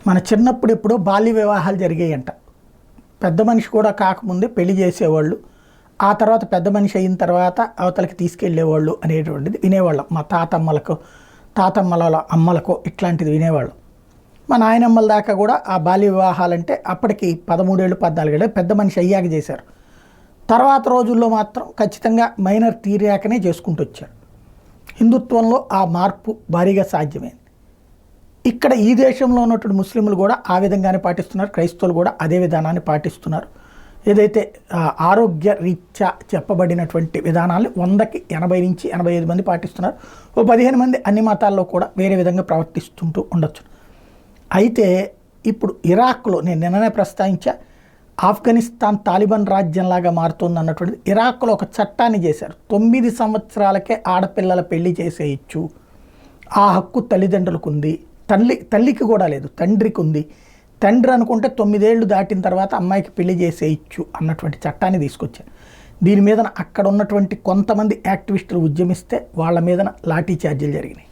మన చిన్నప్పుడు ఎప్పుడో బాల్య వివాహాలు జరిగాయంట. పెద్ద మనిషి కూడా కాకముందే పెళ్లి చేసేవాళ్ళు, ఆ తర్వాత పెద్ద మనిషి అయిన తర్వాత అవతలకి తీసుకెళ్ళేవాళ్ళు అనేటువంటిది వినేవాళ్ళం. మా తాతమ్మల అమ్మలకో ఇట్లాంటిది వినేవాళ్ళం. మా నాయనమ్మల దాకా కూడా ఆ బాల్య వివాహాలంటే అప్పటికి 13 ఏళ్ళు 14 ఏళ్ళు పెద్ద మనిషి అయ్యాక చేశారు. తర్వాత రోజుల్లో మాత్రం ఖచ్చితంగా మైనర్ తీరాకనే చేసుకుంటూ వచ్చారు. హిందుత్వంలో ఆ మార్పు భారీగా సాధ్యమైంది. ఇక్కడ ఈ దేశంలో ఉన్నటువంటి ముస్లింలు కూడా ఆ విధంగానే పాటిస్తున్నారు, క్రైస్తవులు కూడా అదే విధానాన్ని పాటిస్తున్నారు. ఏదైతే ఆరోగ్య రీత్యా చెప్పబడినటువంటి విధానాన్ని 100కి 80 నుంచి 85 మంది పాటిస్తున్నారు. ఓ 15 మంది అన్ని మతాల్లో కూడా వేరే విధంగా ప్రవర్తిస్తుంటూ ఉండొచ్చు. అయితే ఇప్పుడు ఇరాక్లో నేను నిన్ననే ప్రస్తావించా, ఆఫ్ఘనిస్తాన్ తాలిబాన్ రాజ్యంలాగా మారుతుంది అన్నటువంటిది. ఇరాక్లో ఒక చట్టాన్ని చేశారు, 9 సంవత్సరాలకే ఆడపిల్లల పెళ్లి చేసేయచ్చు, ఆ హక్కు తల్లిదండ్రులకు ఉంది. తల్లికి కూడా లేదు, తండ్రికి ఉంది. తండ్రి అనుకుంటే 9 ఏళ్ళు దాటిన తర్వాత అమ్మాయికి పెళ్లి చేసేయచ్చు అన్నటువంటి చట్టాన్ని తీసుకొచ్చారు. దీని మీద అక్కడ ఉన్నటువంటి కొంతమంది యాక్టివిస్టులు ఉద్యమిస్తే వాళ్ళ మీద లాఠీ చార్జీలు జరిగినాయి.